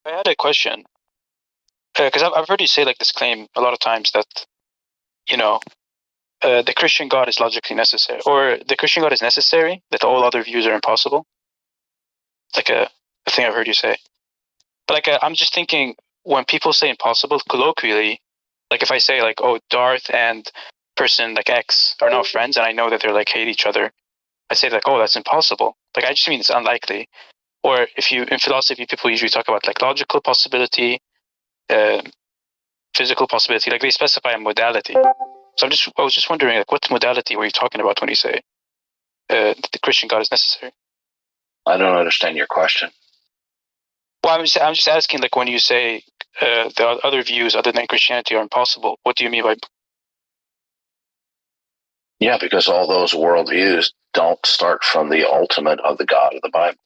I had a question because I've heard you say like this claim a lot of times that you know the Christian God is logically necessary, or the Christian God is necessary, that all other views are impossible. It's like a thing I've heard you say. But like I'm just thinking, when people say impossible colloquially, like if I say like, oh, Darth and person like X are not friends, and I know that they're like hate each other, I say like, oh, that's impossible. Like I just mean it's unlikely. Or if you in philosophy, people usually talk about like logical possibility, uh, physical possibility. Like they specify a modality. So I was just wondering, like, what modality were you talking about when you say that the Christian God is necessary? I don't understand your question. Well, I'm just asking, like, when you say the other views other than Christianity are impossible, what do you mean by? Yeah, because all those worldviews don't start from the ultimate of the God of the Bible.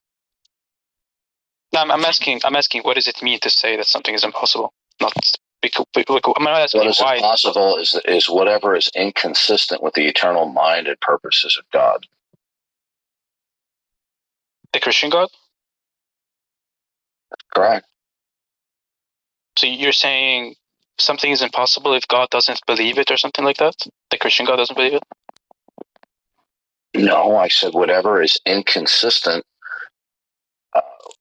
No, I'm asking, what does it mean to say that something is impossible? Not because I'm not asking what is why. Impossible is whatever is inconsistent with the eternal mind and purposes of God. The Christian God? Correct. So you're saying something is impossible if God doesn't believe it or something like that? The Christian God doesn't believe it? No, I said whatever is inconsistent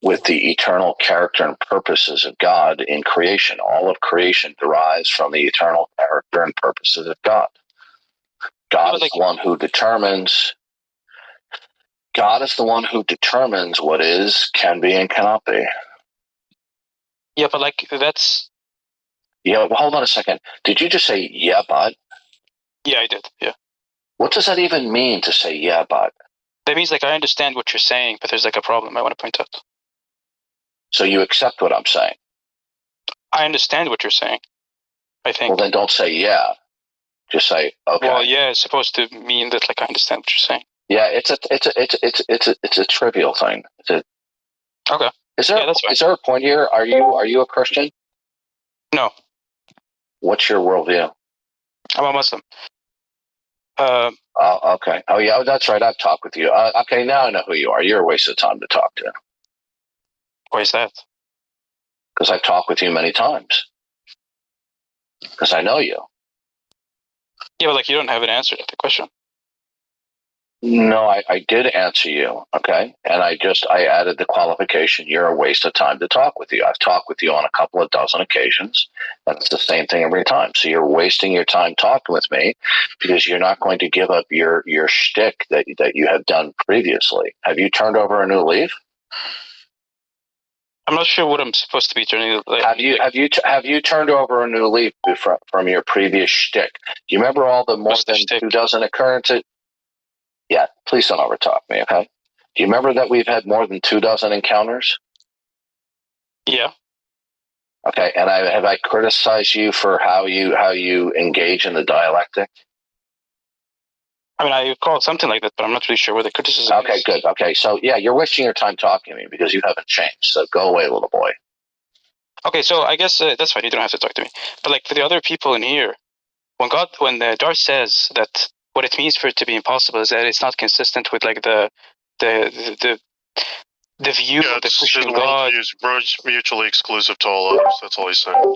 with the eternal character and purposes of God in creation. All of creation derives from the eternal character and purposes of God. God is the one who determines. God is the one who determines what is, can be, and cannot be. Yeah, but like that's. Yeah, well, hold on a second. Did you just say yeah, but? Yeah, I did. Yeah. What does that even mean to say yeah, but? That means like I understand what you're saying, but there's like a problem I want to point out. So you accept what I'm saying? I understand what you're saying, I think. Well, then don't say yeah. Just say okay. Well, yeah, it's supposed to mean that like I understand what you're saying. Yeah, it's a trivial thing. Okay. Is there a point here? Are you a Christian? No. What's your worldview? I'm a Muslim. Okay. Oh yeah, that's right. I've talked with you. Okay, now I know who you are. You're a waste of time to talk to. Why is that? Because I've talked with you many times. Because I know you. Yeah, but like you don't have an answer to the question. No, I did answer you, okay? And I added the qualification, you're a waste of time to talk with you. I've talked with you on a couple of dozen occasions. That's the same thing every time. So you're wasting your time talking with me because you're not going to give up your shtick that you have done previously. Have you turned over a new leaf? I'm not sure what I'm supposed to be turning. Like, have you turned over a new leaf from your previous shtick? Do you remember all the more than 2 dozen occurrences? Yeah, please don't overtalk me, okay? Do you remember that we've had more than 2 dozen encounters? Yeah. Okay, and have I criticized you for how you engage in the dialectic? I mean, I call it something like that, but I'm not really sure where the criticism is. Okay, good. Okay, so yeah, you're wasting your time talking to me because you haven't changed. So go away, little boy. Okay, so I guess that's fine. You don't have to talk to me. But like for the other people in here, when Darth says that what it means for it to be impossible is that it's not consistent with like the view of the Christian God. Is mutually exclusive to all others. That's all he's saying. No,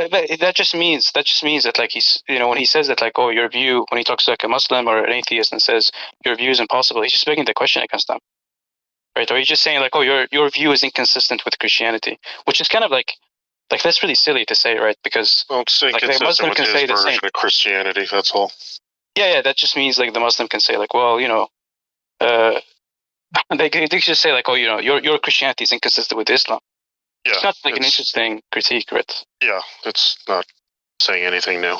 but that just means that like he's when he says that like, oh, your view, when he talks to like a Muslim or an atheist and says your view is impossible, he's just making the question against them, right? Or he's just saying like, oh, your view is inconsistent with Christianity, which is kind of like that's really silly to say, right? Because it's inconsistent the Muslim with can his say the version same. of Christianity. That's all. Yeah, that just means like the Muslim can say like, well, they can just say like, oh, your Christianity is inconsistent with Islam. Yeah, it's not like an interesting critique, right? Yeah, it's not saying anything new.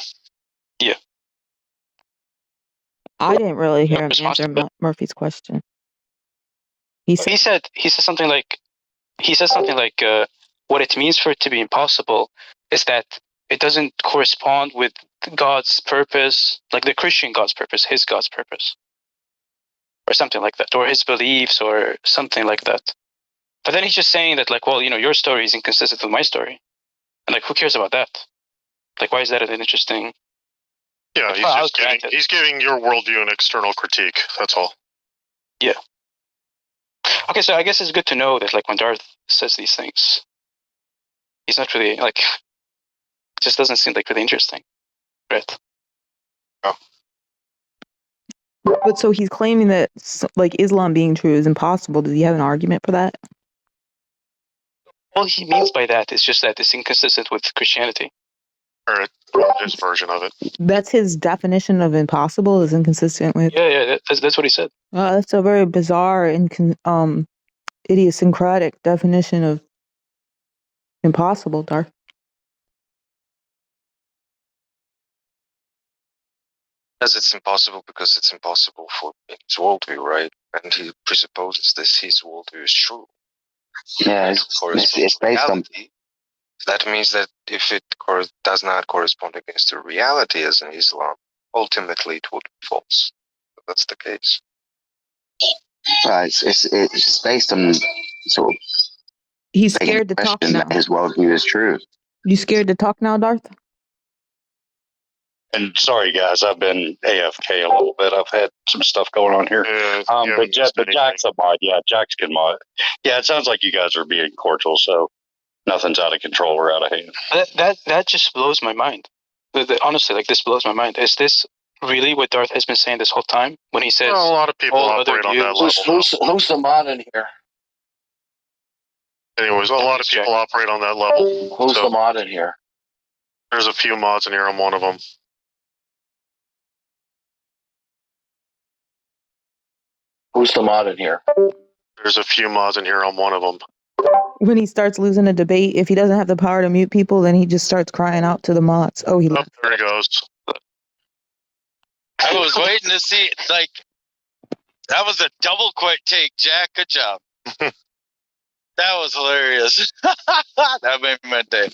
Yeah. I didn't really hear him answer Murphy's question. He said something like what it means for it to be impossible is that it doesn't correspond with God's purpose, like the Christian God's purpose, his God's purpose, or something like that, or his beliefs, or something like that. But then he's just saying that, like, well, your story is inconsistent with my story, and like, who cares about that? Like, why is that an interesting? Yeah, he's giving your worldview an external critique. That's all. Yeah. Okay, so I guess it's good to know that, like, when Darth says these things, is not really like. It just doesn't seem like really interesting, right? But so he's claiming that like Islam being true is impossible. Does he have an argument for that? All he means by that is just that it's inconsistent with Christianity. Or his version of it. That's his definition of impossible is inconsistent with. Yeah, that's what he said. That's a very bizarre and idiosyncratic definition of impossible, Darth. As it's impossible because it's impossible for his worldview, right? And he presupposes that his worldview is true. Yeah, it's based on. That means that if it does not correspond against the reality as in Islam, ultimately it would be false. But that's the case. It's based on sort of. He's scared to talk now. That his worldview is true. You scared to talk now, Darth? And sorry, guys, I've been AFK a little bit. I've had some stuff going on here. But Jack's a mod. Yeah, Jack's good mod. Yeah, it sounds like you guys are being cordial, so nothing's out of control or out of hand. That just blows my mind. Honestly, like this blows my mind. Is this really what Darth has been saying this whole time when he says? Well, a lot of people operate on that level. Who's the mod in here? Anyways, a lot of people operate on that level. Who's the mod in here? There's a few mods in here. I'm one of them. Who's the mod in here? There's a few mods in here. I'm one of them. When he starts losing a debate, if he doesn't have the power to mute people, then he just starts crying out to the mods. Oh, he left. There he goes. I was waiting to see, like, that was a double quick take, Jack. Good job. That was hilarious. That made my day.